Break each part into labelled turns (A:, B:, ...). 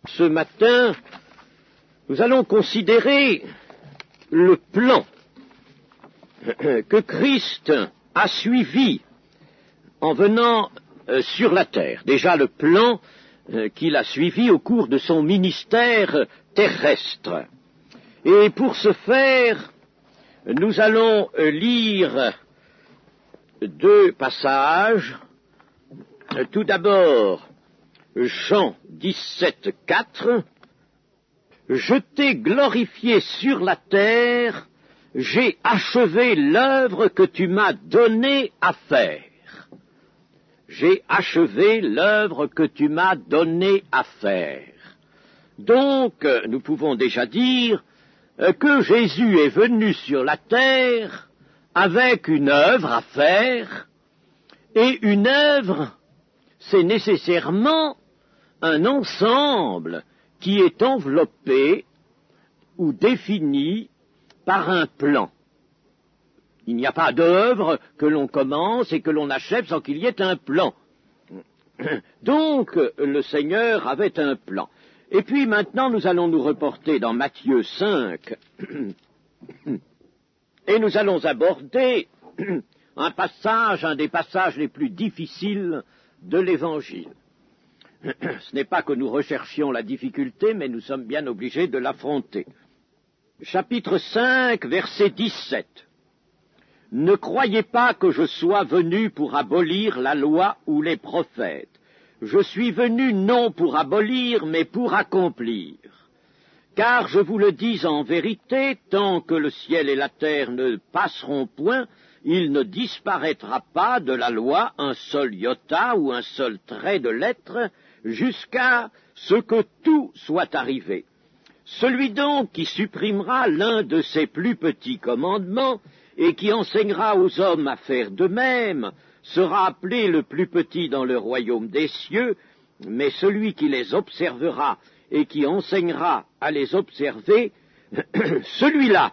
A: Ce matin, nous allons considérer le plan que Christ a suivi en venant sur la terre. Déjà le plan qu'il a suivi au cours de son ministère terrestre. Et pour ce faire, nous allons lire deux passages. Tout d'abord, Jean 17, 4. « Je t'ai glorifié sur la terre, j'ai achevé l'œuvre que tu m'as donnée à faire. » J'ai achevé l'œuvre que tu m'as donnée à faire. Donc, nous pouvons déjà dire que Jésus est venu sur la terre avec une œuvre à faire, et une œuvre, c'est nécessairement un ensemble qui est enveloppé ou défini par un plan. Il n'y a pas d'œuvre que l'on commence et que l'on achève sans qu'il y ait un plan. Donc, le Seigneur avait un plan. Et puis maintenant, nous allons nous reporter dans Matthieu 5, et nous allons aborder un des passages les plus difficiles de l'Évangile. Ce n'est pas que nous recherchions la difficulté, mais nous sommes bien obligés de l'affronter. Chapitre 5, verset 17. « Ne croyez pas que je sois venu pour abolir la loi ou les prophètes. Je suis venu non pour abolir, mais pour accomplir. Car je vous le dis en vérité, tant que le ciel et la terre ne passeront point, il ne disparaîtra pas de la loi un seul iota ou un seul trait de lettre, jusqu'à ce que tout soit arrivé. Celui donc qui supprimera l'un de ces plus petits commandements et qui enseignera aux hommes à faire de même, sera appelé le plus petit dans le royaume des cieux, mais celui qui les observera et qui enseignera à les observer, celui-là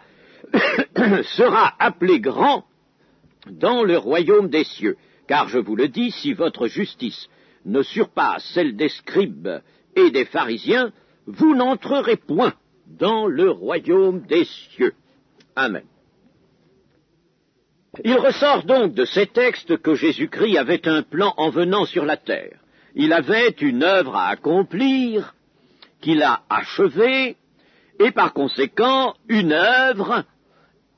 A: sera appelé grand dans le royaume des cieux. Car je vous le dis, si votre justice ne surpasse celle des scribes et des pharisiens, vous n'entrerez point dans le royaume des cieux. » Amen. Il ressort donc de ces textes que Jésus-Christ avait un plan en venant sur la terre. Il avait une œuvre à accomplir, qu'il a achevée, et par conséquent, une œuvre,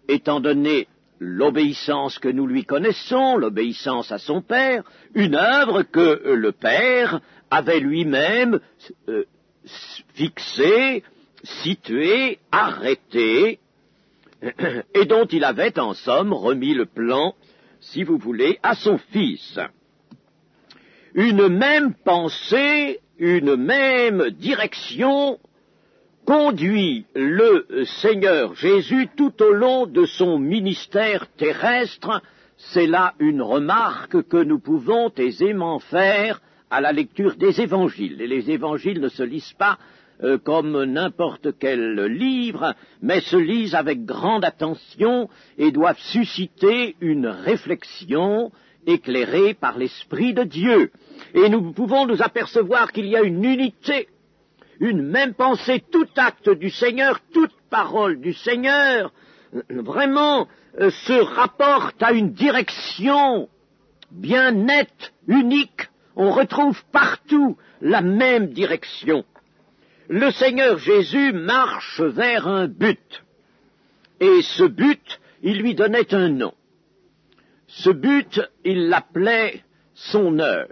A: étant donné l'obéissance que nous lui connaissons, l'obéissance à son Père, une œuvre que le Père avait lui-même fixée, située, arrêtée, et dont il avait en somme remis le plan, si vous voulez, à son Fils. Une même pensée, une même direction conduit le Seigneur Jésus tout au long de son ministère terrestre. C'est là une remarque que nous pouvons aisément faire à la lecture des évangiles. Et les évangiles ne se lisent pas comme n'importe quel livre, mais se lisent avec grande attention et doivent susciter une réflexion éclairée par l'Esprit de Dieu. Et nous pouvons nous apercevoir qu'il y a une unité, une même pensée, tout acte du Seigneur, toute parole du Seigneur, vraiment se rapporte à une direction bien nette, unique. On retrouve partout la même direction. Le Seigneur Jésus marche vers un but, et ce but, il lui donnait un nom. Ce but, il l'appelait son heure.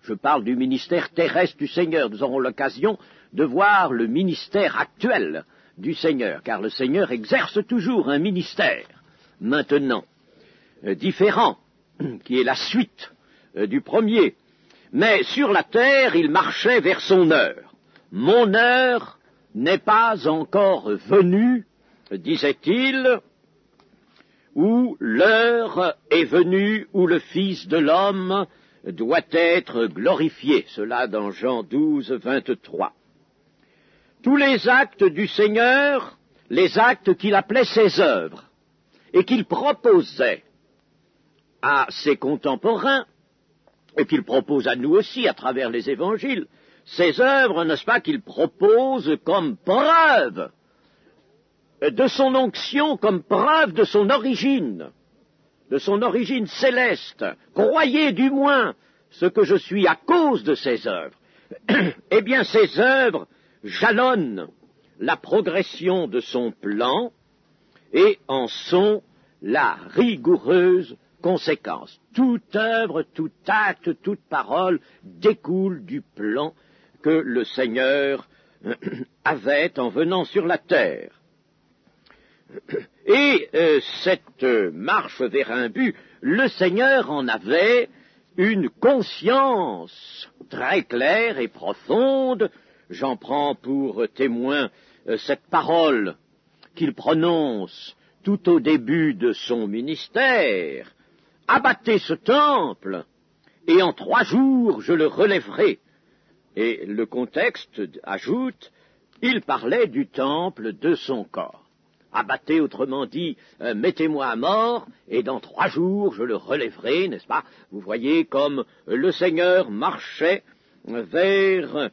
A: Je parle du ministère terrestre du Seigneur. Nous aurons l'occasion de voir le ministère actuel du Seigneur, car le Seigneur exerce toujours un ministère, maintenant, différent, qui est la suite du premier. Mais sur la terre, il marchait vers son heure. « Mon heure n'est pas encore venue, disait-il, où l'heure est venue où le Fils de l'homme doit être glorifié. » Cela dans Jean 12, 23. Tous les actes du Seigneur, les actes qu'il appelait ses œuvres, et qu'il proposait à ses contemporains, et qu'il propose à nous aussi à travers les évangiles, ces œuvres, n'est-ce pas, qu'il propose comme preuve de son onction, comme preuve de son origine céleste. Croyez du moins ce que je suis à cause de ces œuvres. Eh bien, ces œuvres jalonnent la progression de son plan et en sont la rigoureuse conséquence. Toute œuvre, tout acte, toute parole découle du plan que le Seigneur avait en venant sur la terre. Et cette marche vers un but, le Seigneur en avait une conscience très claire et profonde. J'en prends pour témoin cette parole qu'il prononce tout au début de son ministère. « Abattez ce temple, et en 3 jours je le relèverai. » Et le contexte ajoute, il parlait du temple de son corps. Abattez, autrement dit, mettez-moi à mort, et dans 3 jours je le relèverai, n'est-ce pas? Vous voyez comme le Seigneur marchait vers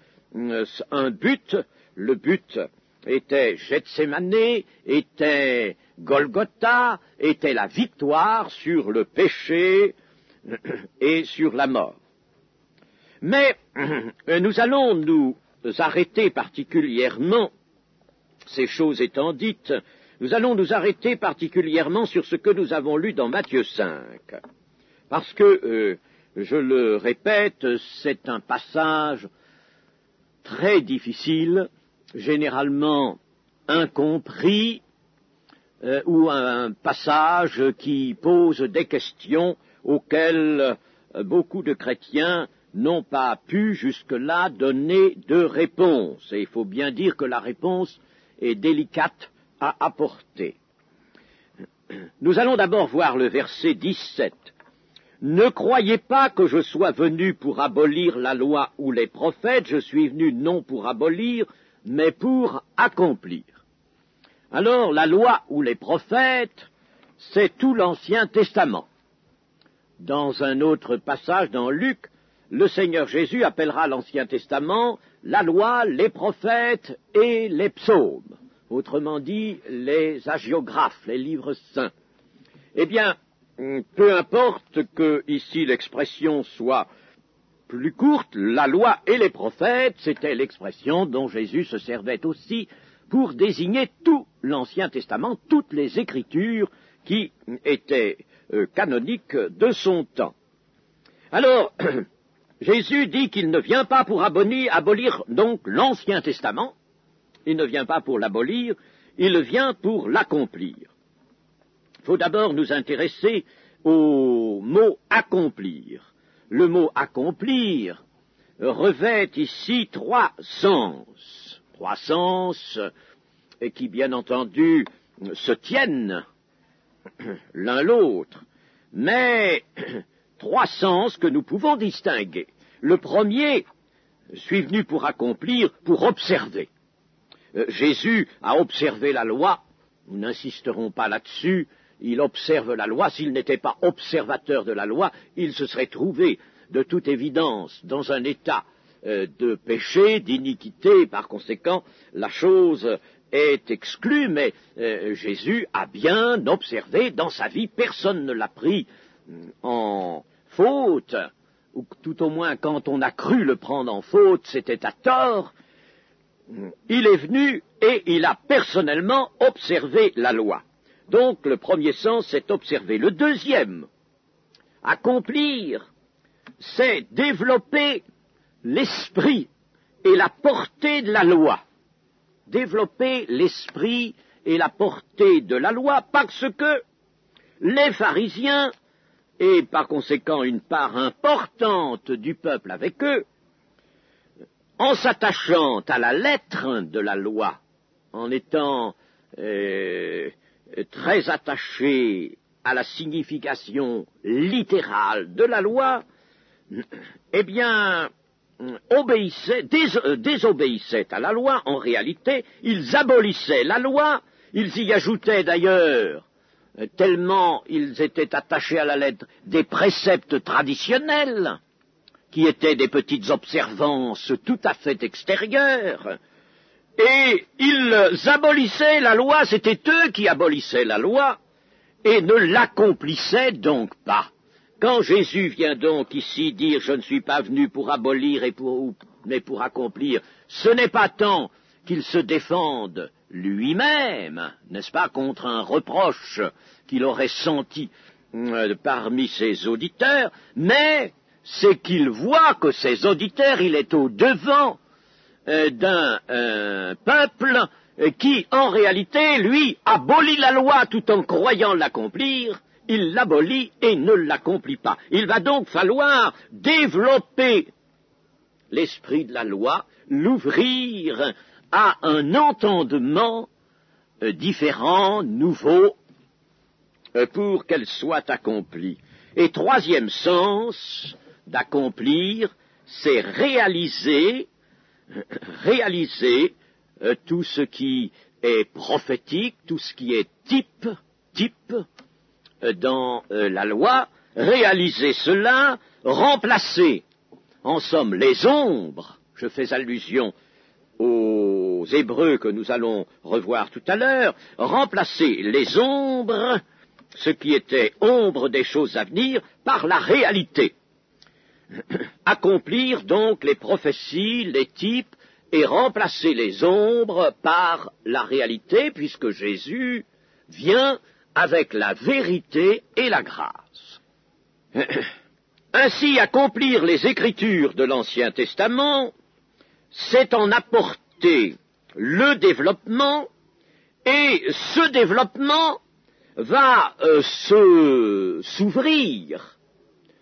A: un but. Le but était Gethsémané, était Golgotha, était la victoire sur le péché et sur la mort. Mais nous allons nous arrêter particulièrement, ces choses étant dites, nous allons nous arrêter particulièrement sur ce que nous avons lu dans Matthieu 5. Parce que, je le répète, c'est un passage très difficile, généralement incompris, ou un passage qui pose des questions auxquelles beaucoup de chrétiens n'ont pas pu jusque-là donner de réponse. Et il faut bien dire que la réponse est délicate à apporter. Nous allons d'abord voir le verset 17. « Ne croyez pas que je sois venu pour abolir la loi ou les prophètes, je suis venu non pour abolir, mais pour accomplir. » Alors, la loi ou les prophètes, c'est tout l'Ancien Testament. Dans un autre passage, dans Luc, le Seigneur Jésus appellera l'Ancien Testament la loi, les prophètes et les psaumes. Autrement dit, les hagiographes, les livres saints. Eh bien, peu importe que ici l'expression soit plus courte, la loi et les prophètes, c'était l'expression dont Jésus se servait aussi pour désigner tout l'Ancien Testament, toutes les Écritures qui étaient canoniques de son temps. Alors, Jésus dit qu'il ne vient pas pour abolir donc l'Ancien Testament, il ne vient pas pour l'abolir, il vient pour l'accomplir. Il faut d'abord nous intéresser au mot « accomplir ». Le mot « accomplir » revêt ici 3 sens. 3 sens qui, bien entendu, se tiennent l'un l'autre, mais 3 sens que nous pouvons distinguer. Le premier, je suis venu pour accomplir, pour observer. Jésus a observé la loi, nous n'insisterons pas là-dessus, il observe la loi. S'il n'était pas observateur de la loi, il se serait trouvé de toute évidence dans un état de péché, d'iniquité. Par conséquent, la chose est exclue, mais Jésus a bien observé dans sa vie, personne ne l'a pris en faute, ou tout au moins quand on a cru le prendre en faute, c'était à tort. Il est venu et il a personnellement observé la loi. Donc le premier sens, c'est observer. Le deuxième, accomplir, c'est développer l'esprit et la portée de la loi. Développer l'esprit et la portée de la loi parce que les pharisiens, et par conséquent une part importante du peuple avec eux, en s'attachant à la lettre de la loi, en étant très attachés à la signification littérale de la loi, eh bien, désobéissaient à la loi. En réalité, ils abolissaient la loi, ils y ajoutaient d'ailleurs, tellement ils étaient attachés à la lettre, des préceptes traditionnels, qui étaient des petites observances tout à fait extérieures, et ils abolissaient la loi, c'était eux qui abolissaient la loi, et ne l'accomplissaient donc pas. Quand Jésus vient donc ici dire « Je ne suis pas venu pour abolir mais pour accomplir », ce n'est pas tant qu'il se défende lui-même, n'est-ce pas, contre un reproche qu'il aurait senti parmi ses auditeurs, mais c'est qu'il voit que ses auditeurs, il est au devant d'un peuple qui, en réalité, lui, abolit la loi tout en croyant l'accomplir, il l'abolit et ne l'accomplit pas. Il va donc falloir développer l'esprit de la loi, l'ouvrir à un entendement différent, nouveau, pour qu'elle soit accomplie. Et troisième sens d'accomplir, c'est réaliser tout ce qui est prophétique, tout ce qui est type dans la loi, réaliser cela, remplacer, en somme, les ombres, je fais allusion aux Hébreux que nous allons revoir tout à l'heure, remplacer les ombres, ce qui était ombre des choses à venir, par la réalité. Accomplir donc les prophéties, les types, et remplacer les ombres par la réalité, puisque Jésus vient avec la vérité et la grâce. Ainsi, accomplir les Écritures de l'Ancien Testament, c'est en apporter le développement, et ce développement va s'ouvrir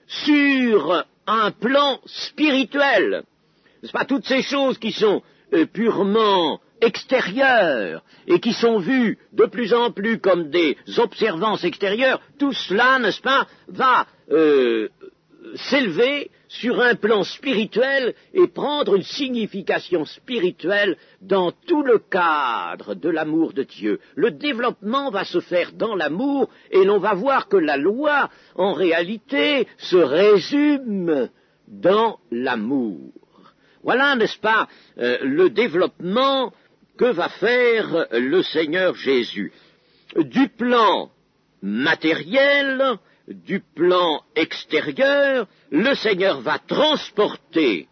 A: sur un plan spirituel. Ce n'est pas toutes ces choses qui sont purement extérieures et qui sont vues de plus en plus comme des observances extérieures, tout cela, n'est-ce pas, va s'élever sur un plan spirituel et prendre une signification spirituelle dans tout le cadre de l'amour de Dieu. Le développement va se faire dans l'amour et l'on va voir que la loi, en réalité, se résume dans l'amour. Voilà, n'est-ce pas, le développement que va faire le Seigneur Jésus. Du plan matériel, du plan extérieur, le Seigneur va transporter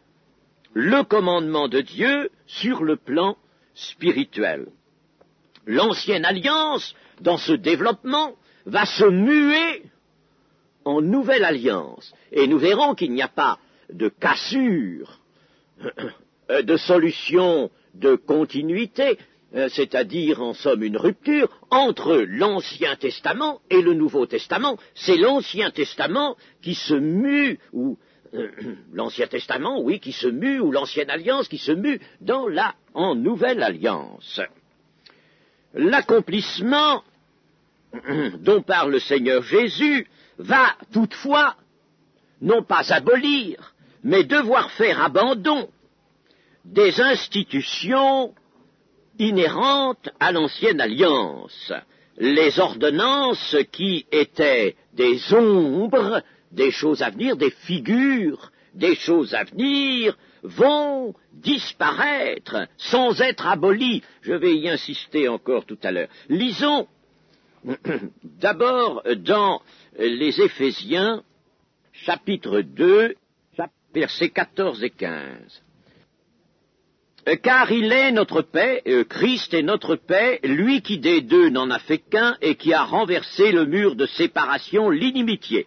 A: le commandement de Dieu sur le plan spirituel. L'ancienne alliance, dans ce développement, va se muer en nouvelle alliance. Et nous verrons qu'il n'y a pas de cassure, de solution de continuité, c'est-à-dire en somme une rupture entre l'Ancien Testament et le Nouveau Testament. C'est l'Ancien Testament qui se mue, ou l'Ancien Testament, oui, qui se mue, ou l'Ancienne Alliance qui se mue en Nouvelle Alliance. L'accomplissement dont parle le Seigneur Jésus va toutefois non pas abolir, mais devoir faire abandon des institutions inhérentes à l'Ancienne Alliance, les ordonnances qui étaient des ombres, des choses à venir, des figures, des choses à venir, vont disparaître sans être abolies. Je vais y insister encore tout à l'heure. Lisons d'abord dans les Éphésiens, chapitre 2, versets 14 et 15. Car il est notre paix, Christ est notre paix, lui qui des deux n'en a fait qu'un et qui a renversé le mur de séparation, l'inimitié,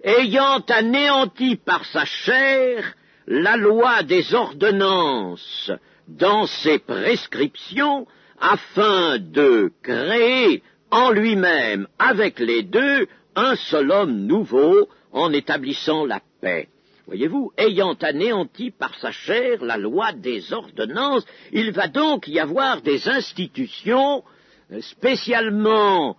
A: ayant anéanti par sa chair la loi des ordonnances dans ses prescriptions, afin de créer en lui-même avec les deux un seul homme nouveau en établissant la paix. Voyez-vous, ayant anéanti par sa chair la loi des ordonnances, il va donc y avoir des institutions spécialement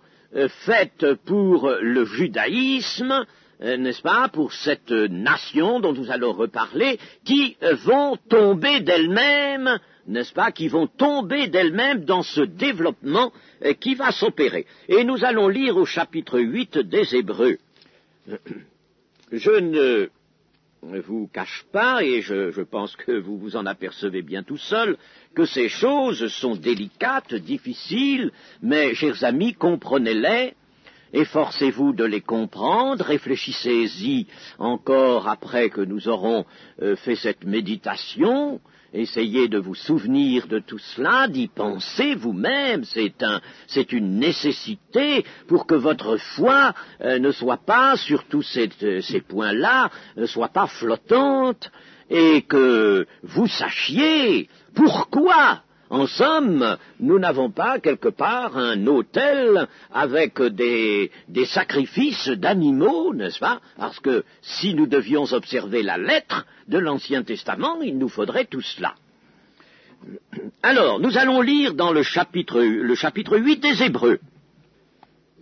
A: faites pour le judaïsme, n'est-ce pas, pour cette nation dont nous allons reparler, qui vont tomber d'elles-mêmes, n'est-ce pas, qui vont tomber d'elles-mêmes dans ce développement qui va s'opérer. Et nous allons lire au chapitre 8 des Hébreux. Je ne vous cache pas, et je pense que vous vous en apercevez bien tout seul, que ces choses sont délicates, difficiles, mais, chers amis, comprenez-les, efforcez-vous de les comprendre, réfléchissez-y encore après que nous aurons fait cette méditation, essayez de vous souvenir de tout cela, d'y penser vous-même, c'est une nécessité pour que votre foi ne soit pas, sur tous ces points-là, ne soit pas flottante, et que vous sachiez pourquoi. En somme, nous n'avons pas quelque part un autel avec des sacrifices d'animaux, n'est-ce pas? Parce que si nous devions observer la lettre de l'Ancien Testament, il nous faudrait tout cela. Alors, nous allons lire dans le chapitre 8 des Hébreux.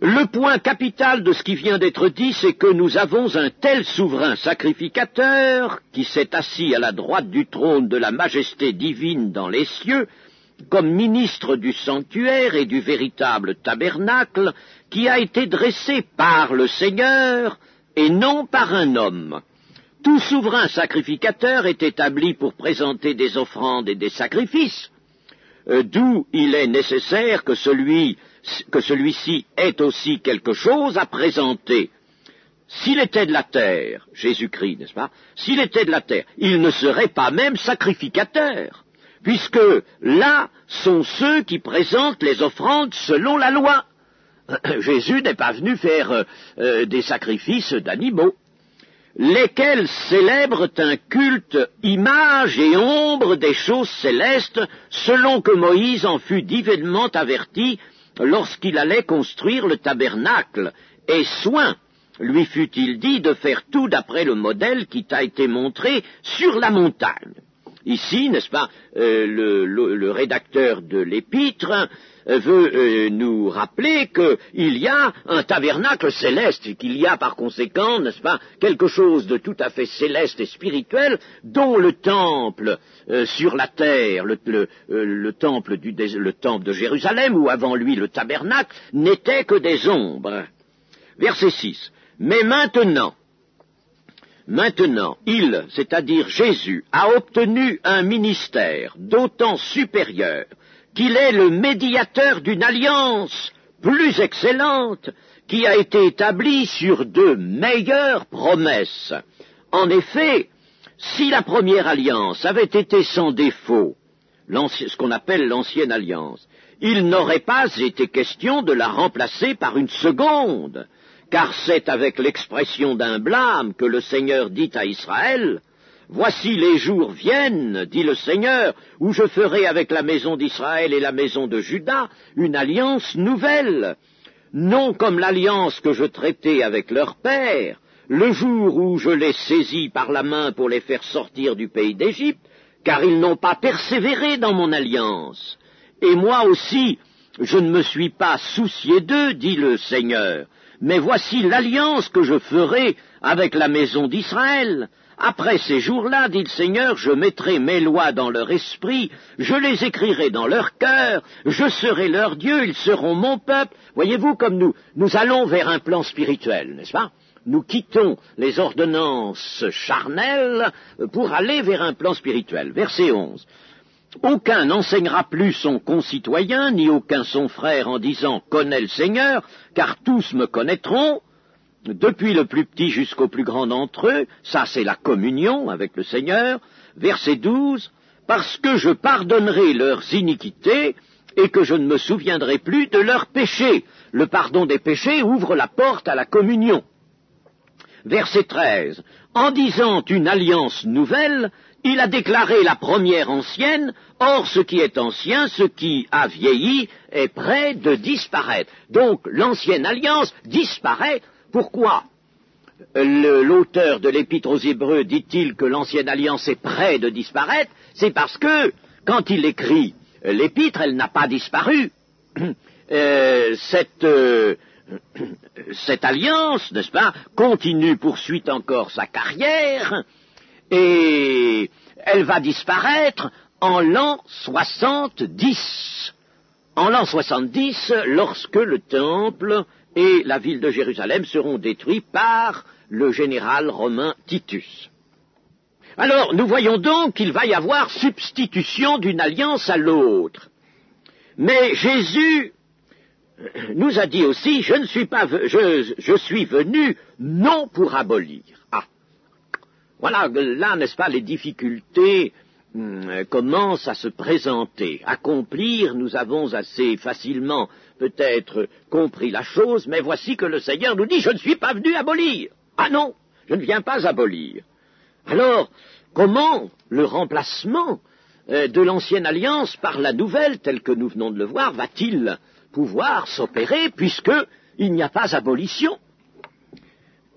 A: Le point capital de ce qui vient d'être dit, c'est que nous avons un tel souverain sacrificateur qui s'est assis à la droite du trône de la majesté divine dans les cieux, comme ministre du sanctuaire et du véritable tabernacle qui a été dressé par le Seigneur et non par un homme. Tout souverain sacrificateur est établi pour présenter des offrandes et des sacrifices, d'où il est nécessaire que celui-ci ait aussi quelque chose à présenter. S'il était de la terre, Jésus-Christ, n'est-ce pas? S'il était de la terre, il ne serait pas même sacrificateur, puisque là sont ceux qui présentent les offrandes selon la loi. Jésus n'est pas venu faire des sacrifices d'animaux, lesquels célèbrent un culte image et ombre des choses célestes, selon que Moïse en fut divinement averti lorsqu'il allait construire le tabernacle, et soin lui fut-il dit de faire tout d'après le modèle qui t'a été montré sur la montagne. Ici, n'est-ce pas, le rédacteur de l'épître veut nous rappeler qu'il y a un tabernacle céleste, et qu'il y a par conséquent, n'est-ce pas, quelque chose de tout à fait céleste et spirituel, dont le temple sur la terre, le temple de Jérusalem, ou avant lui le tabernacle, n'était que des ombres. Verset 6. Mais maintenant, il, c'est-à-dire Jésus, a obtenu un ministère d'autant supérieur qu'il est le médiateur d'une alliance plus excellente qui a été établie sur de meilleures promesses. En effet, si la première alliance avait été sans défaut, ce qu'on appelle l'ancienne alliance, il n'aurait pas été question de la remplacer par une seconde, car c'est avec l'expression d'un blâme que le Seigneur dit à Israël, « Voici les jours viennent, dit le Seigneur, où je ferai avec la maison d'Israël et la maison de Juda une alliance nouvelle, non comme l'alliance que je traitais avec leur père, le jour où je les saisis par la main pour les faire sortir du pays d'Égypte, car ils n'ont pas persévéré dans mon alliance. Et moi aussi, je ne me suis pas soucié d'eux, dit le Seigneur. Mais voici l'alliance que je ferai avec la maison d'Israël. Après ces jours-là, dit le Seigneur, je mettrai mes lois dans leur esprit, je les écrirai dans leur cœur, je serai leur Dieu, ils seront mon peuple. » Voyez-vous, comme nous allons vers un plan spirituel, n'est-ce pas? Nous quittons les ordonnances charnelles pour aller vers un plan spirituel. Verset 11. Aucun n'enseignera plus son concitoyen, ni aucun son frère en disant « Connais le Seigneur », car tous me connaîtront, depuis le plus petit jusqu'au plus grand d'entre eux, ça c'est la communion avec le Seigneur. Verset 12, « Parce que je pardonnerai leurs iniquités et que je ne me souviendrai plus de leurs péchés. » Le pardon des péchés ouvre la porte à la communion. Verset 13, « En disant une alliance nouvelle, il a déclaré la première ancienne, or ce qui est ancien, ce qui a vieilli, est près de disparaître. » Donc l'ancienne alliance disparaît. Pourquoi l'auteur de l'Épître aux Hébreux dit-il que l'ancienne alliance est près de disparaître? C'est parce que, quand il écrit l'Épître, elle n'a pas disparu. Cette alliance, n'est-ce pas, poursuit encore sa carrière, et elle va disparaître en l'an 70. En l'an 70, lorsque le temple et la ville de Jérusalem seront détruits par le général romain Titus. Alors, nous voyons donc qu'il va y avoir substitution d'une alliance à l'autre. Mais Jésus nous a dit aussi, je suis venu non pour abolir. Ah, voilà, là, n'est-ce pas, les difficultés commencent à se présenter. Accomplir, nous avons assez facilement peut-être compris la chose, mais voici que le Seigneur nous dit, je ne suis pas venu abolir. Ah non, je ne viens pas abolir. Alors, comment le remplacement de l'ancienne alliance par la nouvelle, telle que nous venons de le voir, va-t-il pouvoir s'opérer, puisqu'il n'y a pas abolition?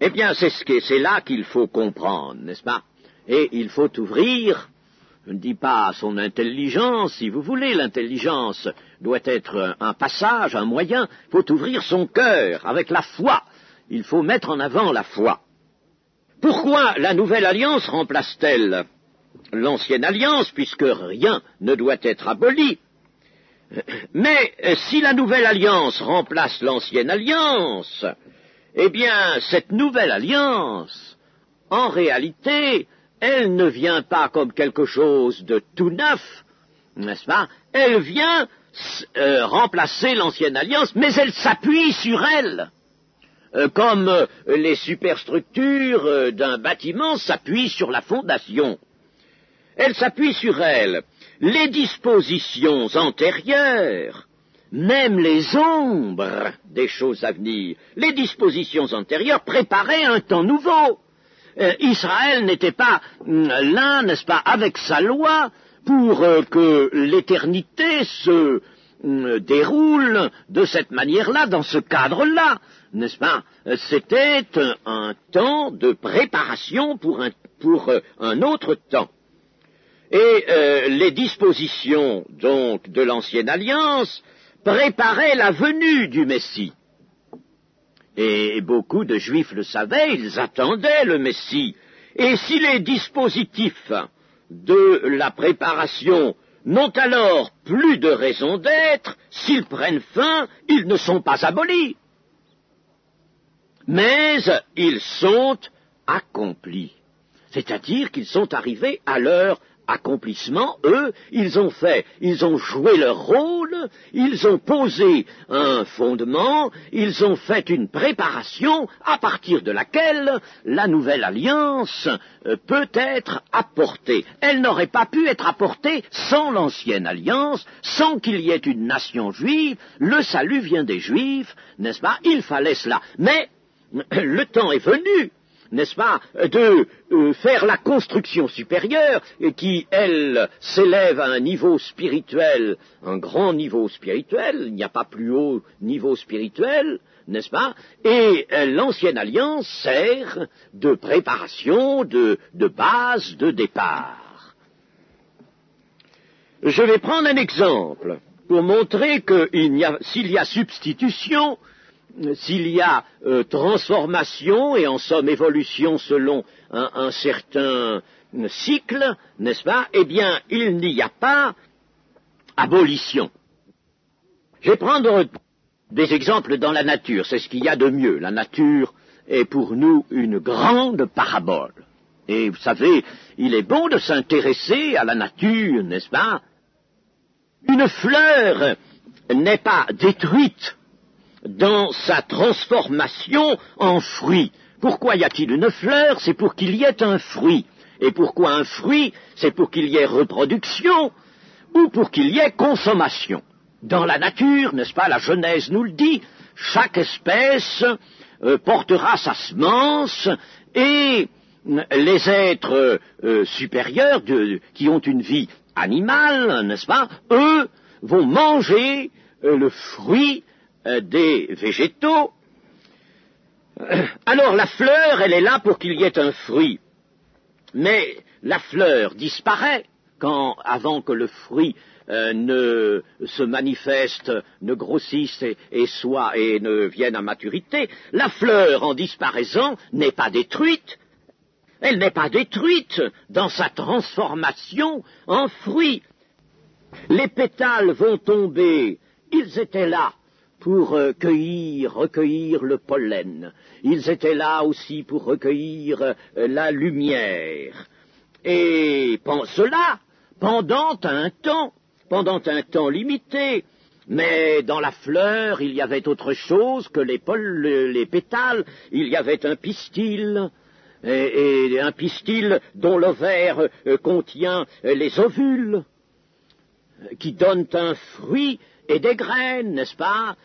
A: Eh bien, c'est là qu'il faut comprendre, n'est-ce pas? Et il faut ouvrir, je ne dis pas son intelligence, si vous voulez, l'intelligence doit être un passage, un moyen, il faut ouvrir son cœur avec la foi, il faut mettre en avant la foi. Pourquoi la nouvelle alliance remplace-t-elle l'ancienne alliance, puisque rien ne doit être aboli? Mais si la nouvelle alliance remplace l'ancienne alliance, eh bien, cette nouvelle alliance, en réalité, elle ne vient pas comme quelque chose de tout neuf, n'est-ce pas? Elle vient remplacer l'ancienne alliance, mais elle s'appuie sur elle. Comme les superstructures d'un bâtiment s'appuient sur la fondation. Elle s'appuie sur elle. Les dispositions antérieures, même les ombres des choses à venir, les dispositions antérieures préparaient un temps nouveau. Israël n'était pas là, n'est-ce pas, avec sa loi, pour que l'éternité se déroule de cette manière-là, dans ce cadre-là, n'est-ce pas? C'était un temps de préparation pour un autre temps. Et les dispositions, donc, de l'ancienne alliance préparaient la venue du Messie. Et beaucoup de Juifs le savaient, ils attendaient le Messie. Et si les dispositifs de la préparation n'ont alors plus de raison d'être, s'ils prennent fin, ils ne sont pas abolis. Mais ils sont accomplis. C'est-à-dire qu'ils sont arrivés à leur accomplissement, eux, ils ont joué leur rôle, ils ont posé un fondement, ils ont fait une préparation à partir de laquelle la nouvelle alliance peut être apportée. Elle n'aurait pas pu être apportée sans l'ancienne alliance, sans qu'il y ait une nation juive. Le salut vient des Juifs, n'est-ce pas? Il fallait cela. Mais le temps est venu, n'est-ce pas, de faire la construction supérieure qui, elle, s'élève à un niveau spirituel, un grand niveau spirituel, il n'y a pas plus haut niveau spirituel, n'est-ce pas? Et l'ancienne alliance sert de préparation, de base, de départ. Je vais prendre un exemple pour montrer que s'il y a substitution, s'il y a transformation et en somme évolution selon un certain cycle, n'est-ce pas? Eh bien, il n'y a pas abolition. Je vais prendre des exemples dans la nature, c'est ce qu'il y a de mieux. La nature est pour nous une grande parabole. Et vous savez, il est bon de s'intéresser à la nature, n'est-ce pas? Une fleur n'est pas détruite dans sa transformation en fruit. Pourquoi y a-t-il une fleur? C'est pour qu'il y ait un fruit. Et pourquoi un fruit? C'est pour qu'il y ait reproduction ou pour qu'il y ait consommation. Dans la nature, n'est-ce pas, la Genèse nous le dit, chaque espèce portera sa semence et les êtres supérieurs qui ont une vie animale, n'est-ce pas, eux vont manger le fruit des végétaux. Alors la fleur, elle est là pour qu'il y ait un fruit. Mais la fleur disparaît avant que le fruit ne se manifeste, ne grossisse et ne vienne à maturité. La fleur, en disparaissant, n'est pas détruite. Elle n'est pas détruite dans sa transformation en fruit. Les pétales vont tomber. Ils étaient là pour recueillir le pollen. Ils étaient là aussi pour recueillir la lumière. Et cela pendant un temps limité. Mais dans la fleur, il y avait autre chose que les pétales, il y avait un pistil, et un pistil dont l'ovaire contient les ovules, qui donnent un fruit et des graines, n'est-ce pas?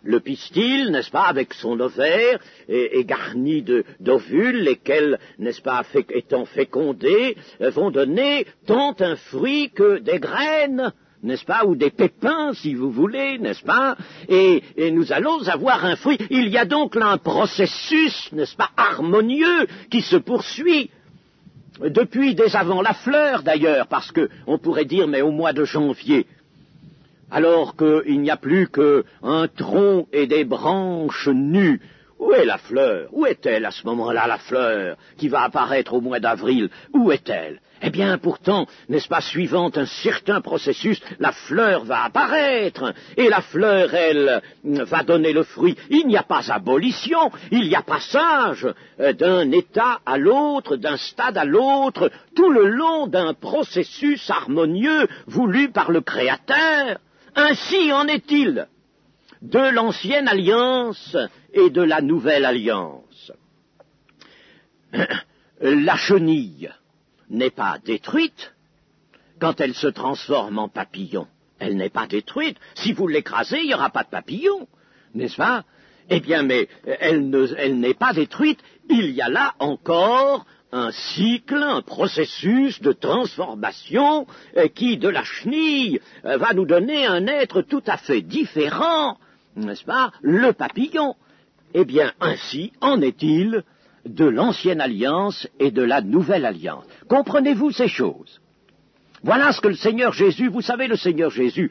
A: Le pistil, n'est-ce pas, avec son ovaire, est garni d'ovules, lesquels, n'est-ce pas, étant fécondés, vont donner tant un fruit que des graines, n'est-ce pas, ou des pépins, si vous voulez, n'est-ce pas, et nous allons avoir un fruit. Il y a donc là un processus, n'est-ce pas, harmonieux, qui se poursuit, depuis dès avant la fleur, d'ailleurs, parce que, on pourrait dire, mais au mois de janvier, alors qu'il n'y a plus qu'un tronc et des branches nues. Où est la fleur? Où est-elle à ce moment-là, la fleur, qui va apparaître au mois d'avril? Où est-elle? Eh bien, pourtant, n'est-ce pas, suivant un certain processus, la fleur va apparaître, et la fleur, elle, va donner le fruit. Il n'y a pas abolition, il y a passage d'un état à l'autre, d'un stade à l'autre, tout le long d'un processus harmonieux voulu par le Créateur. Ainsi en est-il de l'ancienne alliance et de la nouvelle alliance. La chenille n'est pas détruite quand elle se transforme en papillon. Elle n'est pas détruite. Si vous l'écrasez, il n'y aura pas de papillon, n'est-ce pas? Eh bien, mais elle n'est pas détruite. Il y a là encore un cycle, un processus de transformation qui, de la chenille, va nous donner un être tout à fait différent, n'est-ce pas, le papillon. Eh bien, ainsi en est-il de l'ancienne alliance et de la nouvelle alliance. Comprenez-vous ces choses? Voilà ce que le Seigneur Jésus, vous savez, le Seigneur Jésus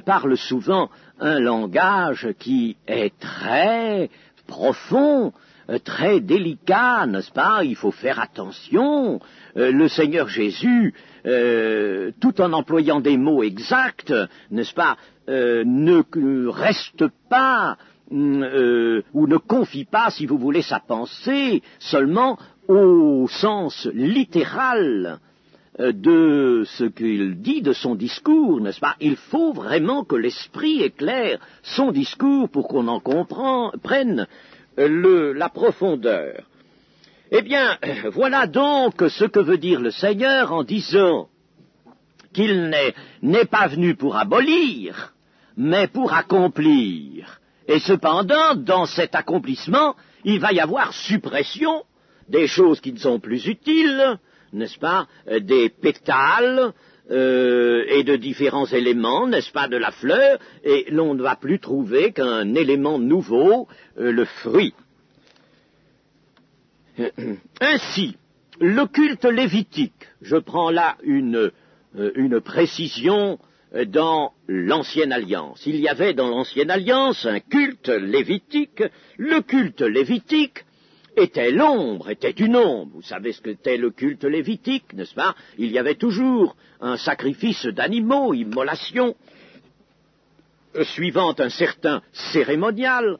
A: parle souvent un langage qui est très profond, très délicat, n'est-ce pas? Il faut faire attention. Le Seigneur Jésus, tout en employant des mots exacts, n'est-ce pas, ne reste pas ou ne confie pas, si vous voulez, sa pensée seulement au sens littéral de ce qu'il dit de son discours, n'est-ce pas? Il faut vraiment que l'Esprit éclaire son discours pour qu'on en comprenne la profondeur. Eh bien, voilà donc ce que veut dire le Seigneur en disant qu'il n'est pas venu pour abolir, mais pour accomplir. Et cependant, dans cet accomplissement, il va y avoir suppression des choses qui ne sont plus utiles, n'est-ce pas, des pétales et de différents éléments, n'est-ce pas, de la fleur, et l'on ne va plus trouver qu'un élément nouveau, le fruit. Ainsi, le culte lévitique, je prends là une précision dans l'Ancienne Alliance. Il y avait dans l'Ancienne Alliance un culte lévitique. Le culte lévitique était l'ombre, était une ombre. Vous savez ce qu'était le culte lévitique, n'est-ce pas? Il y avait toujours un sacrifice d'animaux, immolation, suivant un certain cérémonial.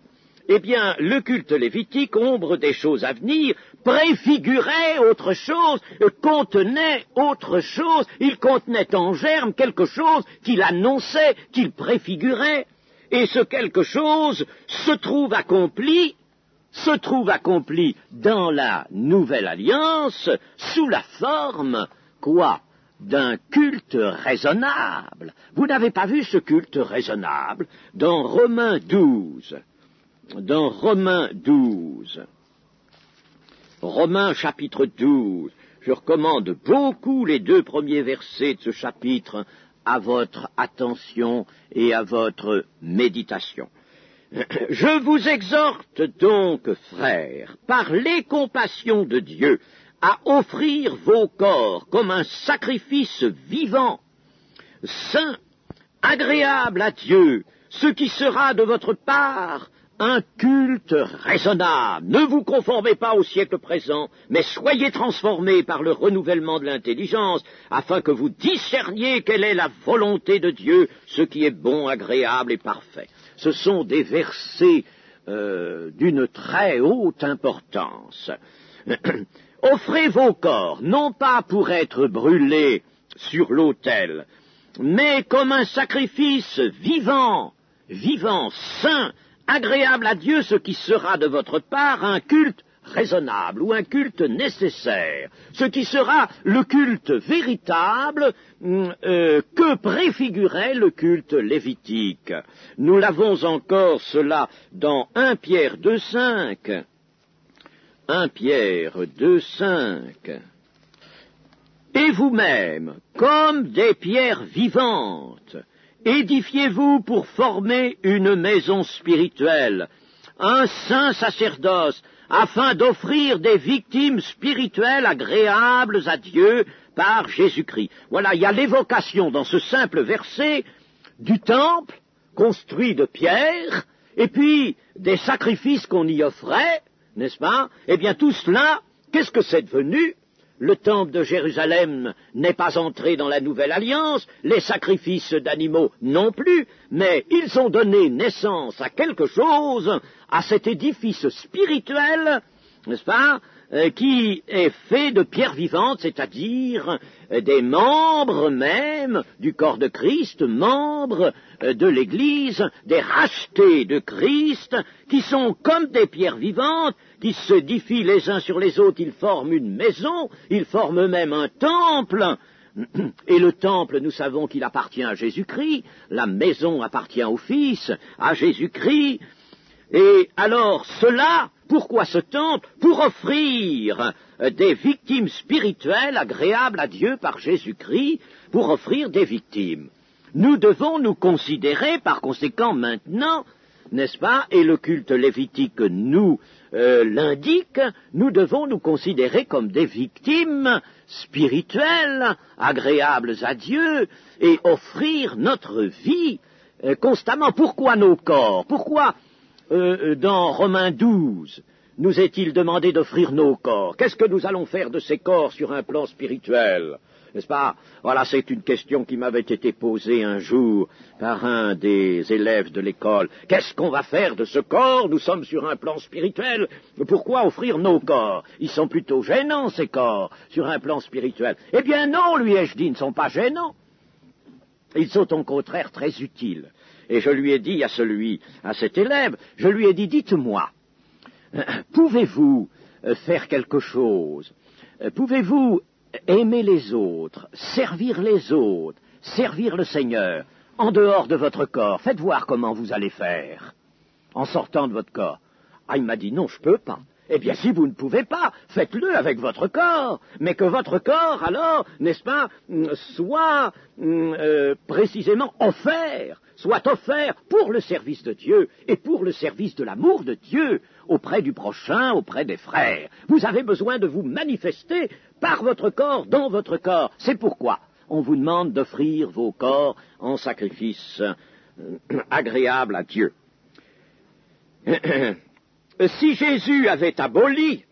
A: Eh bien, le culte lévitique, ombre des choses à venir, préfigurait autre chose, contenait autre chose, il contenait en germe quelque chose qu'il annonçait, qu'il préfigurait, et ce quelque chose se trouve accompli dans la Nouvelle Alliance sous la forme, quoi? D'un culte raisonnable. Vous n'avez pas vu ce culte raisonnable dans Romains 12? Dans Romains 12, Romains chapitre 12, je recommande beaucoup les 2 premiers versets de ce chapitre à votre attention et à votre méditation. Je vous exhorte donc, frères, par les compassions de Dieu, à offrir vos corps comme un sacrifice vivant, saint, agréable à Dieu, ce qui sera de votre part un culte raisonnable. Ne vous conformez pas au siècle présent, mais soyez transformés par le renouvellement de l'intelligence, afin que vous discerniez quelle est la volonté de Dieu, ce qui est bon, agréable et parfait. Ce sont des versets d'une très haute importance. Offrez vos corps, non pas pour être brûlés sur l'autel, mais comme un sacrifice vivant, saint, agréable à Dieu, ce qui sera de votre part un culte raisonnable ou un culte nécessaire, ce qui sera le culte véritable que préfigurait le culte lévitique. Nous l'avons encore cela dans 1 Pierre 2,5. 1 Pierre 2,5. Et vous-même, comme des pierres vivantes, édifiez-vous pour former une maison spirituelle, un saint sacerdoce, afin d'offrir des victimes spirituelles agréables à Dieu par Jésus-Christ. Voilà, il y a l'évocation dans ce simple verset du temple construit de pierre, et puis des sacrifices qu'on y offrait, n'est-ce pas? Eh bien tout cela, qu'est-ce que c'est devenu? Le temple de Jérusalem n'est pas entré dans la nouvelle alliance, les sacrifices d'animaux non plus, mais ils ont donné naissance à quelque chose, à cet édifice spirituel, n'est-ce pas, qui est fait de pierres vivantes, c'est-à-dire des membres même du corps de Christ, membres de l'Église, des rachetés de Christ, qui sont comme des pierres vivantes, qui s'édifient les uns sur les autres, ils forment une maison, ils forment même un temple. Et le temple, nous savons qu'il appartient à Jésus-Christ, la maison appartient au Fils, à Jésus-Christ. Et alors, cela, pourquoi ce temple? Pour offrir des victimes spirituelles agréables à Dieu par Jésus-Christ, pour offrir des victimes. Nous devons nous considérer, par conséquent, maintenant, n'est-ce pas, et le culte lévitique nous l'indique, nous devons nous considérer comme des victimes spirituelles, agréables à Dieu, et offrir notre vie constamment. Pourquoi nos corps? Pourquoi dans Romains 12, nous est-il demandé d'offrir nos corps? Qu'est-ce que nous allons faire de ces corps sur un plan spirituel? N'est-ce pas? Voilà, c'est une question qui m'avait été posée un jour par un des élèves de l'école. Qu'est-ce qu'on va faire de ce corps? Nous sommes sur un plan spirituel. Pourquoi offrir nos corps? Ils sont plutôt gênants, ces corps, sur un plan spirituel. Eh bien non, lui ai-je dit, ils ne sont pas gênants. Ils sont au contraire très utiles. Et je lui ai dit à cet élève, je lui ai dit, dites-moi, pouvez-vous faire quelque chose? Pouvez-vous aimer les autres, servir le Seigneur, en dehors de votre corps? Faites voir comment vous allez faire, en sortant de votre corps. Ah, il m'a dit, non, je peux pas. Eh bien, si vous ne pouvez pas, faites-le avec votre corps, mais que votre corps, alors, n'est-ce pas, soit précisément offert, soit offert pour le service de Dieu et pour le service de l'amour de Dieu auprès du prochain, auprès des frères. Vous avez besoin de vous manifester par votre corps, dans votre corps. C'est pourquoi on vous demande d'offrir vos corps en sacrifice agréable à Dieu. Si Jésus avait aboli,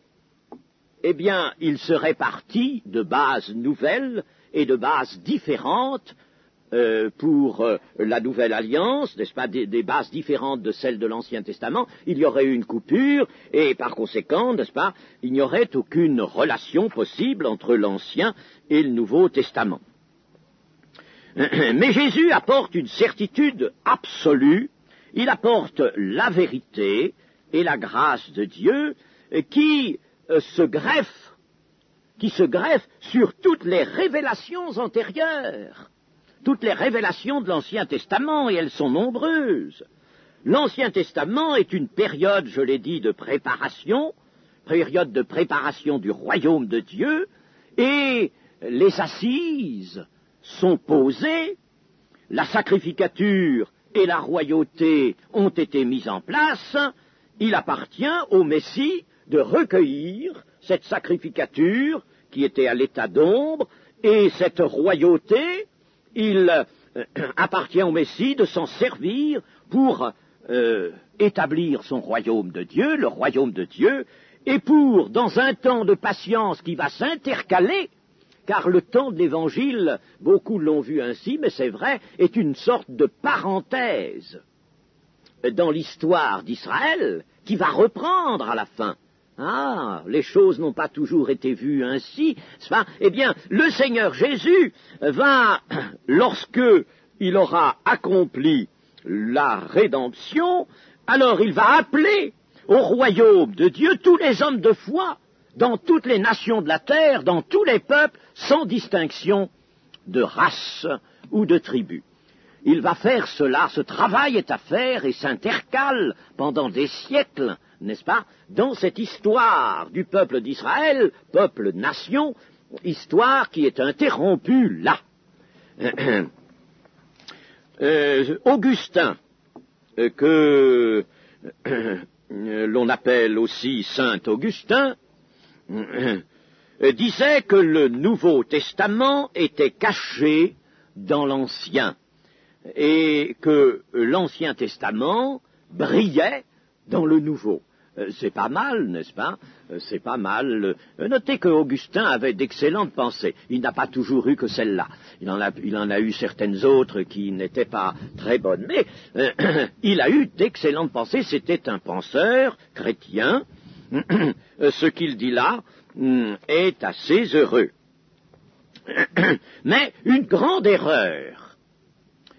A: eh bien, il serait parti de bases nouvelles et de bases différentes pour la Nouvelle Alliance, n'est-ce pas, des bases différentes de celles de l'Ancien Testament. Il y aurait eu une coupure et, par conséquent, n'est-ce pas, il n'y aurait aucune relation possible entre l'Ancien et le Nouveau Testament. Mais Jésus apporte une certitude absolue, il apporte la vérité et la grâce de Dieu qui se greffe sur toutes les révélations antérieures, toutes les révélations de l'Ancien Testament, et elles sont nombreuses. L'Ancien Testament est une période, je l'ai dit, de préparation du royaume de Dieu, et les assises sont posées, la sacrificature et la royauté ont été mises en place. Il appartient au Messie de recueillir cette sacrificature qui était à l'état d'ombre, et cette royauté, il appartient au Messie de s'en servir pour établir son royaume de Dieu, le royaume de Dieu, et pour, dans un temps de patience qui va s'intercaler, car le temps de l'Évangile, beaucoup l'ont vu ainsi, mais c'est vrai, est une sorte de parenthèse dans l'histoire d'Israël qui va reprendre à la fin. Ah, les choses n'ont pas toujours été vues ainsi, n'est-ce pas? Eh bien, le Seigneur Jésus va, lorsque il aura accompli la rédemption, alors il va appeler au royaume de Dieu tous les hommes de foi, dans toutes les nations de la terre, dans tous les peuples, sans distinction de race ou de tribu. Il va faire cela, ce travail est à faire et s'intercale pendant des siècles, n'est-ce pas, dans cette histoire du peuple d'Israël, peuple-nation, histoire qui est interrompue là. Augustin, que l'on appelle aussi Saint Augustin, disait que le Nouveau Testament était caché dans l'Ancien et que l'Ancien Testament brillait dans le Nouveau. C'est pas mal, n'est-ce pas? C'est pas mal. Notez que Augustin avait d'excellentes pensées. Il n'a pas toujours eu que celle-là. Il en a eu certaines autres qui n'étaient pas très bonnes. Mais il a eu d'excellentes pensées. C'était un penseur chrétien. Ce qu'il dit là est assez heureux. Mais une grande erreur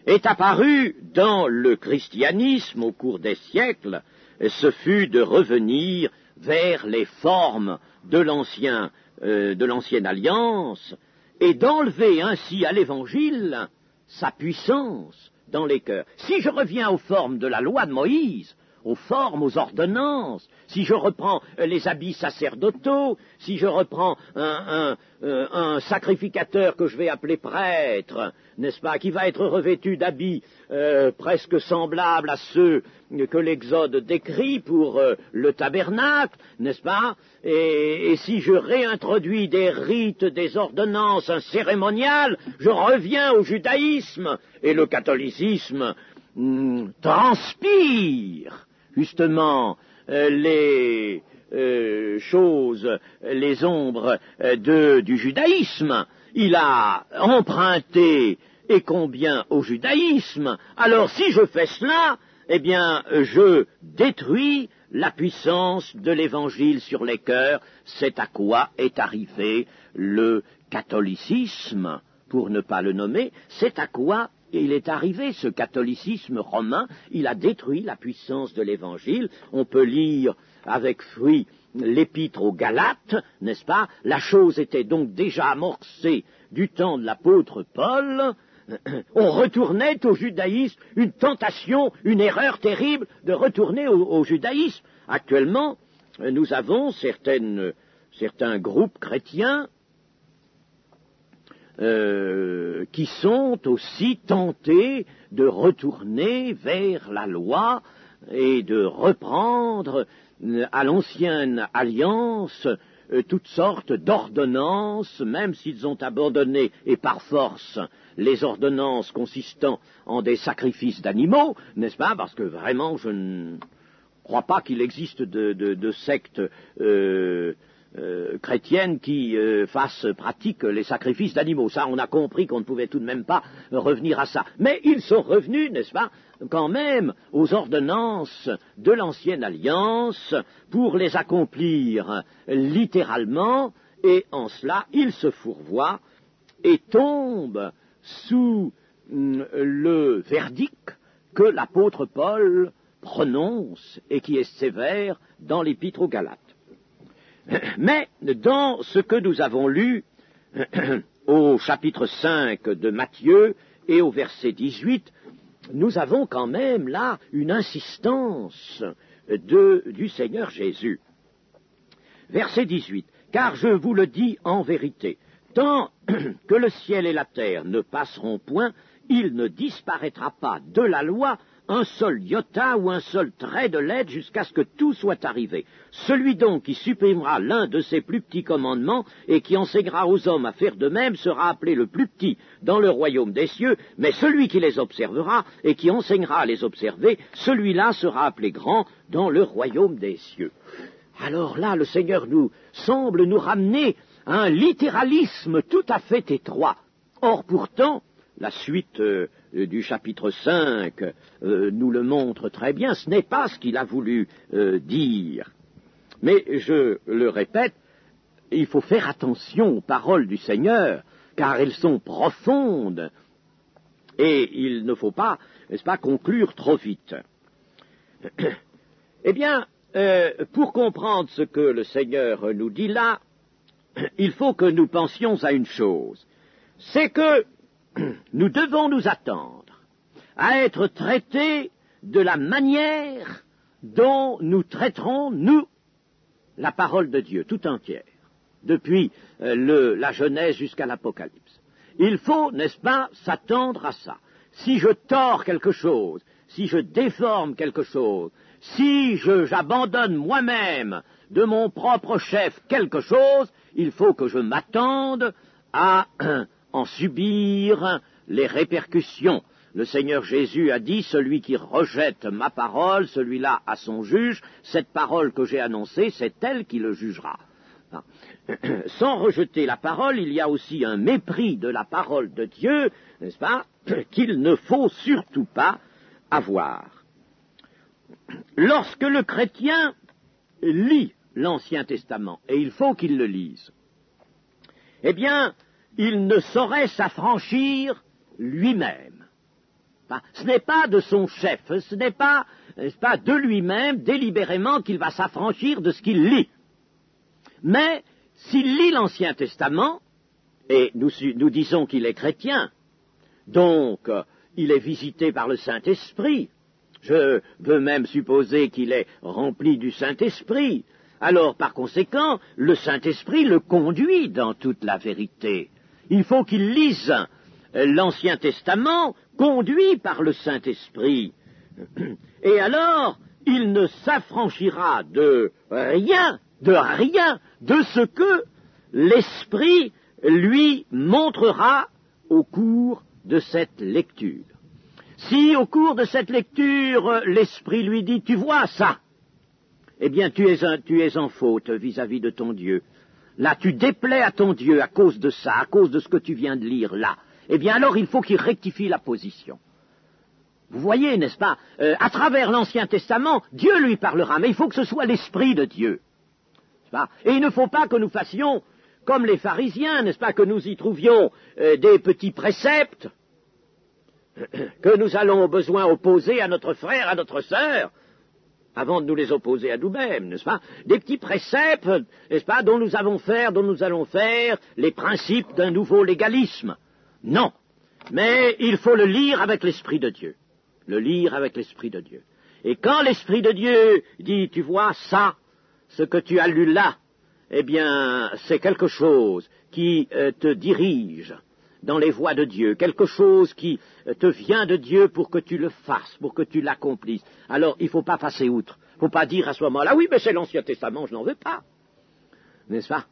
A: est apparue dans le christianisme au cours des siècles. Ce fut de revenir vers les formes de l'ancienne alliance et d'enlever ainsi à l'Évangile sa puissance dans les cœurs. Si je reviens aux formes de la loi de Moïse, aux formes, aux ordonnances, si je reprends les habits sacerdotaux, si je reprends un sacrificateur que je vais appeler prêtre, n'est-ce pas, qui va être revêtu d'habits presque semblables à ceux que l'Exode décrit pour le tabernacle, n'est-ce pas, et si je réintroduis des rites, des ordonnances, un cérémonial, je reviens au judaïsme, et le catholicisme transpire justement les choses, les ombres du judaïsme. Il a emprunté et combien au judaïsme. Alors si je fais cela, eh bien je détruis la puissance de l'Évangile sur les cœurs. C'est à quoi est arrivé le catholicisme, pour ne pas le nommer, c'est à quoi il est arrivé, ce catholicisme romain. Il a détruit la puissance de l'Évangile. On peut lire avec fruit l'épître aux Galates, n'est-ce pas? La chose était donc déjà amorcée du temps de l'apôtre Paul. On retournait au judaïsme, une tentation, une erreur terrible de retourner au judaïsme. Actuellement, nous avons certains groupes chrétiens qui sont aussi tentés de retourner vers la loi et de reprendre à l'ancienne alliance toutes sortes d'ordonnances, même s'ils ont abandonné, et par force, les ordonnances consistant en des sacrifices d'animaux, n'est-ce pas? Parce que vraiment, je ne crois pas qu'il existe de secte chrétienne qui pratique les sacrifices d'animaux. Ça, on a compris qu'on ne pouvait tout de même pas revenir à ça. Mais ils sont revenus, n'est-ce pas, quand même, aux ordonnances de l'ancienne alliance pour les accomplir littéralement, et en cela, ils se fourvoient et tombent sous le verdict que l'apôtre Paul prononce et qui est sévère dans l'épître aux Galates. Mais dans ce que nous avons lu au chapitre 5 de Matthieu et au verset 18, nous avons quand même là une insistance du Seigneur Jésus. Verset 18. « Car je vous le dis en vérité, tant que le ciel et la terre ne passeront point, il ne disparaîtra pas de la loi un seul iota ou un seul trait de lettre jusqu'à ce que tout soit arrivé. Celui donc qui supprimera l'un de ces plus petits commandements et qui enseignera aux hommes à faire de même sera appelé le plus petit dans le royaume des cieux, mais celui qui les observera et qui enseignera à les observer, celui-là sera appelé grand dans le royaume des cieux. » Alors là, le Seigneur semble nous ramener à un littéralisme tout à fait étroit. Or pourtant, la suite du chapitre 5 nous le montre très bien, ce n'est pas ce qu'il a voulu dire. Mais je le répète, il faut faire attention aux paroles du Seigneur, car elles sont profondes, et il ne faut pas, n'est-ce pas, conclure trop vite. Eh bien, pour comprendre ce que le Seigneur nous dit là, il faut que nous pensions à une chose, c'est que nous devons nous attendre à être traités de la manière dont nous traiterons, nous, la parole de Dieu tout entière, depuis la Genèse jusqu'à l'Apocalypse. Il faut, n'est-ce pas, s'attendre à ça. Si je tords quelque chose, si je déforme quelque chose, si j'abandonne moi-même de mon propre chef quelque chose, il faut que je m'attende à en subir les répercussions. Le Seigneur Jésus a dit, celui qui rejette ma parole, celui-là a son juge, cette parole que j'ai annoncée, c'est elle qui le jugera. Sans rejeter la parole, il y a aussi un mépris de la parole de Dieu, n'est-ce pas, qu'il ne faut surtout pas avoir. Lorsque le chrétien lit l'Ancien Testament, et il faut qu'il le lise, eh bien, il ne saurait s'affranchir lui-même. Ce n'est pas de son chef, ce n'est pas, n'est-ce pas, de lui-même, délibérément, qu'il va s'affranchir de ce qu'il lit. Mais, s'il lit l'Ancien Testament, et nous disons qu'il est chrétien, donc il est visité par le Saint-Esprit, je veux même supposer qu'il est rempli du Saint-Esprit, alors par conséquent, le Saint-Esprit le conduit dans toute la vérité. Il faut qu'il lise l'Ancien Testament conduit par le Saint-Esprit. Et alors, il ne s'affranchira de rien de ce que l'Esprit lui montrera au cours de cette lecture. Si au cours de cette lecture, l'Esprit lui dit « Tu vois ça », eh bien tu es en faute vis-à-vis de ton Dieu. Là, tu déplais à ton Dieu à cause de ça, à cause de ce que tu viens de lire là. Eh bien alors, il faut qu'il rectifie la position. Vous voyez, n'est-ce pas, à travers l'Ancien Testament, Dieu lui parlera, mais il faut que ce soit l'Esprit de Dieu. N'est-ce pas? Et il ne faut pas que nous fassions comme les pharisiens, n'est-ce pas, que nous y trouvions des petits préceptes que nous allons au besoin opposer à notre frère, à notre sœur, avant de nous les opposer à nous-mêmes, n'est-ce pas? Des petits préceptes, n'est-ce pas, dont nous allons faire les principes d'un nouveau légalisme. Non, mais il faut le lire avec l'Esprit de Dieu. Le lire avec l'Esprit de Dieu. Et quand l'Esprit de Dieu dit, tu vois, ça, ce que tu as lu là, eh bien, c'est quelque chose qui te dirige dans les voies de Dieu, quelque chose qui te vient de Dieu pour que tu le fasses, pour que tu l'accomplisses. Alors, il ne faut pas passer outre. Il ne faut pas dire à ce moment-là, oui, mais c'est l'Ancien Testament, je n'en veux pas. N'est-ce pas?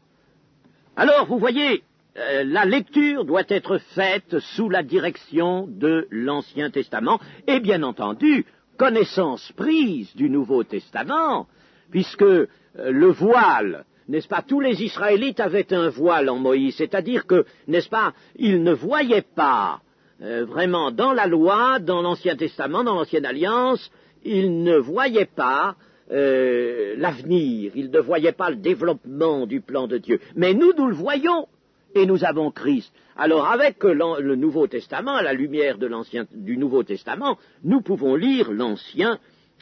A: Alors, vous voyez, la lecture doit être faite sous la direction de l'Ancien Testament, et bien entendu, connaissance prise du Nouveau Testament, puisque le voile, n'est-ce pas, tous les Israélites avaient un voile en Moïse, c'est-à-dire que, n'est-ce pas, ils ne voyaient pas vraiment dans la loi, dans l'Ancien Testament, dans l'Ancienne Alliance, ils ne voyaient pas l'avenir, ils ne voyaient pas le développement du plan de Dieu. Mais nous le voyons, et nous avons Christ. Alors avec le Nouveau Testament, à la lumière du Nouveau Testament, nous pouvons lire l'Ancien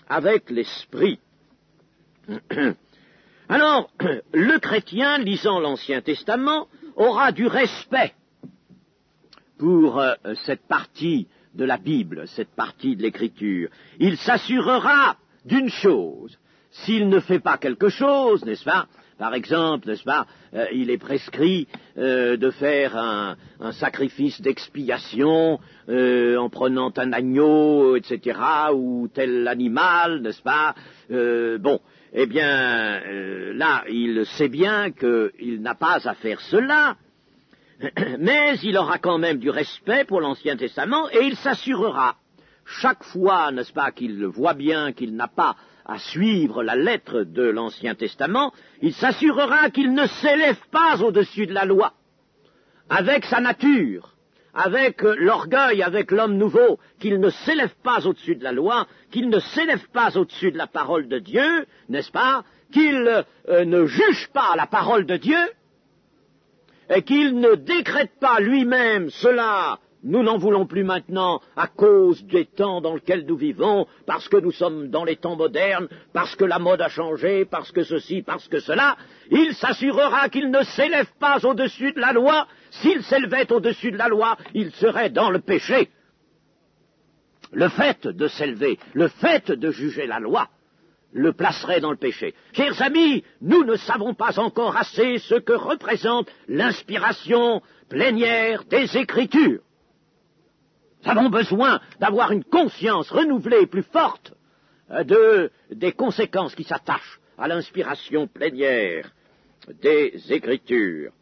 A: avec l'Esprit. Alors, le chrétien, lisant l'Ancien Testament, aura du respect pour cette partie de la Bible, cette partie de l'Écriture. Il s'assurera d'une chose, s'il ne fait pas quelque chose, n'est-ce pas? Par exemple, n'est-ce pas, il est prescrit de faire un sacrifice d'expiation en prenant un agneau, etc., ou tel animal, n'est-ce pas? Bon, eh bien, là, il sait bien qu'il n'a pas à faire cela, mais il aura quand même du respect pour l'Ancien Testament, et il s'assurera, chaque fois, n'est-ce pas, qu'il voit bien qu'il n'a pas à suivre la lettre de l'Ancien Testament, il s'assurera qu'il ne s'élève pas au-dessus de la loi, avec sa nature, avec l'orgueil, avec l'homme nouveau, qu'il ne s'élève pas au-dessus de la loi, qu'il ne s'élève pas au-dessus de la parole de Dieu, n'est-ce pas, qu'il ne juge pas la parole de Dieu, et qu'il ne décrète pas lui-même cela. Nous n'en voulons plus maintenant à cause des temps dans lesquels nous vivons, parce que nous sommes dans les temps modernes, parce que la mode a changé, parce que ceci, parce que cela. Il s'assurera qu'il ne s'élève pas au-dessus de la loi. S'il s'élevait au-dessus de la loi, il serait dans le péché. Le fait de s'élever, le fait de juger la loi, le placerait dans le péché. Chers amis, nous ne savons pas encore assez ce que représente l'inspiration plénière des Écritures. Nous avons besoin d'avoir une conscience renouvelée et plus forte des conséquences qui s'attachent à l'inspiration plénière des Écritures.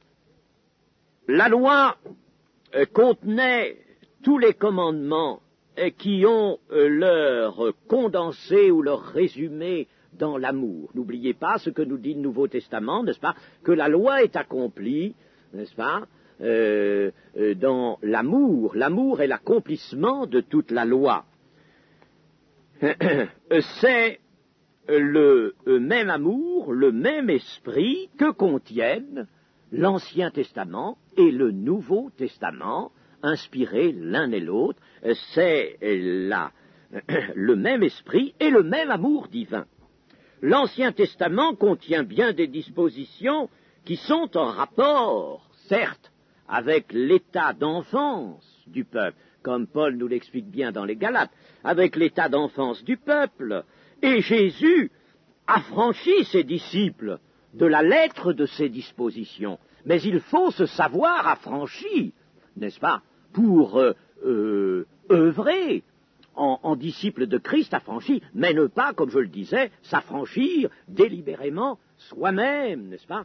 A: La loi contenait tous les commandements qui ont leur condensé ou leur résumé dans l'amour. N'oubliez pas ce que nous dit le Nouveau Testament, n'est-ce pas, que la loi est accomplie, n'est-ce pas, dans l'amour. L'amour est l'accomplissement de toute la loi. C'est le même amour, le même esprit que contiennent l'Ancien Testament et le Nouveau Testament, inspirés l'un et l'autre. C'est le même esprit et le même amour divin. L'Ancien Testament contient bien des dispositions qui sont en rapport, certes, avec l'état d'enfance du peuple, comme Paul nous l'explique bien dans les Galates, avec l'état d'enfance du peuple. Et Jésus affranchit ses disciples de la lettre de ces dispositions. Mais il faut se savoir affranchi, n'est-ce pas, pour œuvrer en disciple de Christ affranchi, mais ne pas, comme je le disais, s'affranchir délibérément soi-même, n'est-ce pas,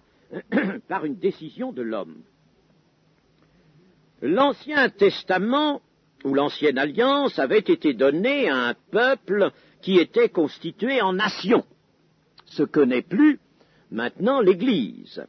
A: par une décision de l'homme. L'Ancien Testament, ou l'Ancienne Alliance, avait été donné à un peuple qui était constitué en nation, ce que n'est plus maintenant l'Église.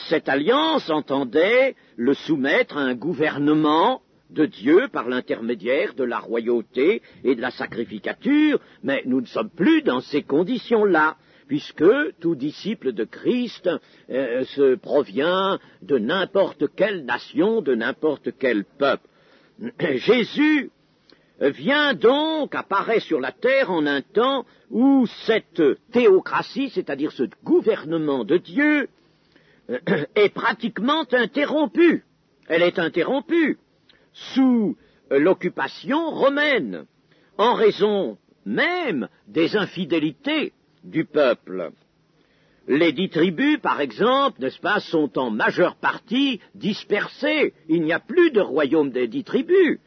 A: Cette alliance entendait le soumettre à un gouvernement de Dieu par l'intermédiaire de la royauté et de la sacrificature, mais nous ne sommes plus dans ces conditions-là, puisque tout disciple de Christ se provient de n'importe quelle nation, de n'importe quel peuple. Jésus vient donc, apparaît sur la terre en un temps où cette théocratie, c'est-à-dire ce gouvernement de Dieu, est pratiquement interrompue. Elle est interrompue sous l'occupation romaine, en raison même des infidélités du peuple. Les 10 tribus, par exemple, n'est-ce pas, sont en majeure partie dispersées. Il n'y a plus de royaume des 10 tribus.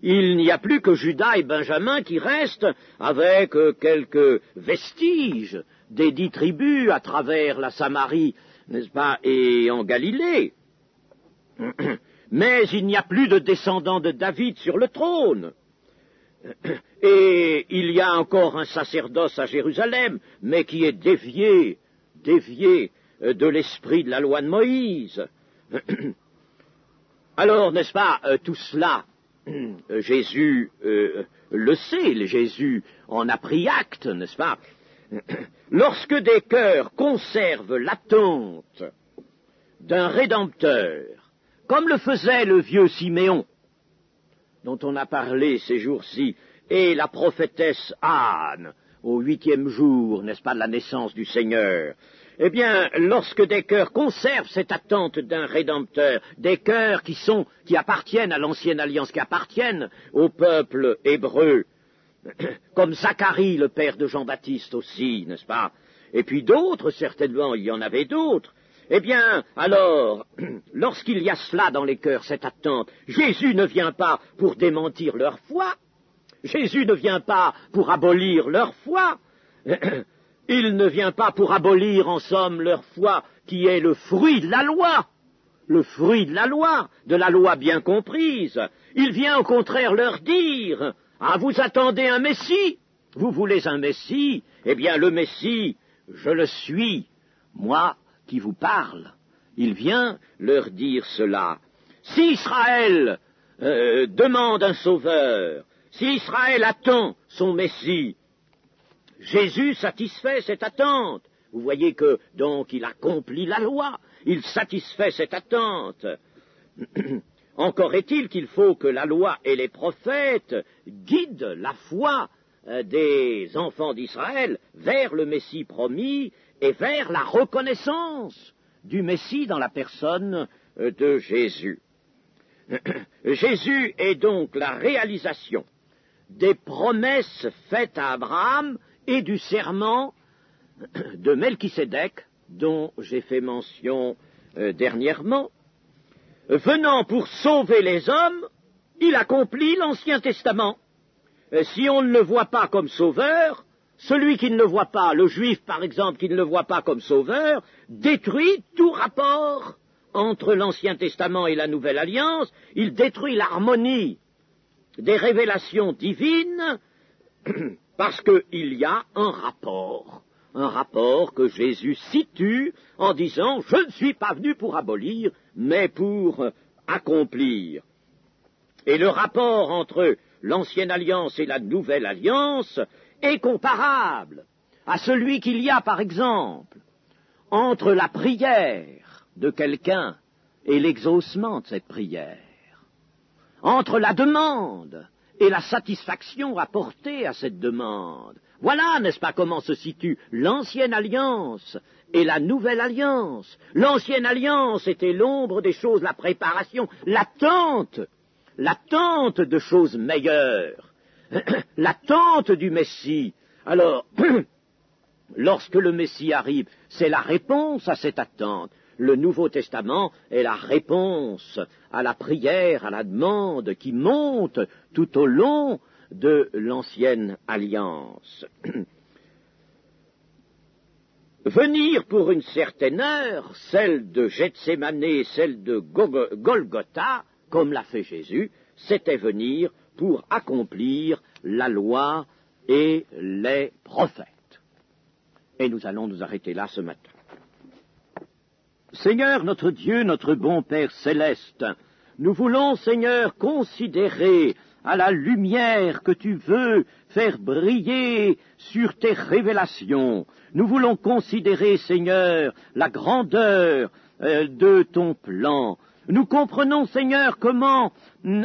A: Il n'y a plus que Juda et Benjamin qui restent avec quelques vestiges des 10 tribus à travers la Samarie, n'est-ce pas, et en Galilée. Mais il n'y a plus de descendants de David sur le trône. Et il y a encore un sacerdoce à Jérusalem, mais qui est dévié de l'esprit de la loi de Moïse. Alors, n'est-ce pas, tout cela, Jésus le sait, Jésus en a pris acte, n'est-ce pas? Lorsque des cœurs conservent l'attente d'un Rédempteur, comme le faisait le vieux Siméon, dont on a parlé ces jours-ci, et la prophétesse Anne, au 8e jour, n'est-ce pas, de la naissance du Seigneur, eh bien, lorsque des cœurs conservent cette attente d'un Rédempteur, des cœurs qui appartiennent à l'Ancienne Alliance, qui appartiennent au peuple hébreu, comme Zacharie, le père de Jean-Baptiste aussi, n'est-ce pas, et puis d'autres, certainement, il y en avait d'autres, eh bien, alors, lorsqu'il y a cela dans les cœurs, cette attente, Jésus ne vient pas pour démentir leur foi, Jésus ne vient pas pour abolir leur foi, il ne vient pas pour abolir, en somme, leur foi, qui est le fruit de la loi, de la loi bien comprise. Il vient au contraire leur dire, ah, vous attendez un Messie, vous voulez un Messie, eh bien le Messie, je le suis, moi qui vous parle. Il vient leur dire cela. Si Israël demande un sauveur, si Israël attend son Messie, Jésus satisfait cette attente. Vous voyez que, donc, il accomplit la loi, il satisfait cette attente. Encore est-il qu'il faut que la loi et les prophètes guident la foi des enfants d'Israël vers le Messie promis et vers la reconnaissance du Messie dans la personne de Jésus. Jésus est donc la réalisation des promesses faites à Abraham et du serment de Melchisédek dont j'ai fait mention dernièrement. Venant pour sauver les hommes, il accomplit l'Ancien Testament. Si on ne le voit pas comme sauveur, celui qui ne le voit pas, le juif par exemple qui ne le voit pas comme sauveur, détruit tout rapport entre l'Ancien Testament et la Nouvelle Alliance, il détruit l'harmonie des révélations divines parce qu'il y a un rapport que Jésus situe en disant « Je ne suis pas venu pour abolir, mais pour accomplir ». Et le rapport entre l'Ancienne Alliance et la Nouvelle Alliance est comparable à celui qu'il y a, par exemple, entre la prière de quelqu'un et l'exaucement de cette prière, entre la demande et la satisfaction apportée à cette demande. Voilà, n'est-ce pas, comment se situe l'Ancienne Alliance et la Nouvelle Alliance. L'Ancienne Alliance était l'ombre des choses, la préparation, l'attente de choses meilleures, l'attente du Messie. Alors, lorsque le Messie arrive, c'est la réponse à cette attente. Le Nouveau Testament est la réponse à la prière, à la demande qui monte tout au long de l'Ancienne Alliance. Venir pour une certaine heure, celle de Gethsémané, celle de Golgotha, comme l'a fait Jésus, c'était venir pour accomplir la loi et les prophètes. Et nous allons nous arrêter là ce matin. Seigneur notre Dieu, notre bon Père céleste, nous voulons, Seigneur, considérer à la lumière que tu veux faire briller sur tes révélations. Nous voulons considérer, Seigneur, la grandeur de ton plan. Nous comprenons, Seigneur, comment,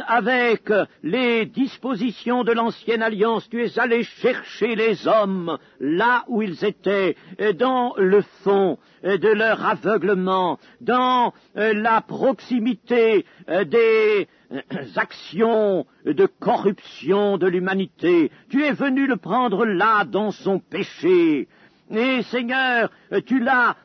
A: avec les dispositions de l'Ancienne Alliance, tu es allé chercher les hommes là où ils étaient, dans le fond de leur aveuglement, dans la proximité des actions de corruption de l'humanité. Tu es venu le prendre là, dans son péché. Et, Seigneur, tu l'as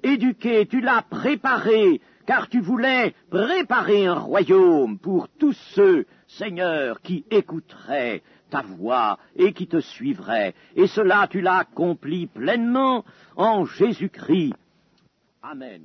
A: éduqué, tu l'as préparé, car tu voulais préparer un royaume pour tous ceux, Seigneur, qui écouteraient ta voix et qui te suivraient. Et cela, tu l'as accompli pleinement en Jésus-Christ. Amen.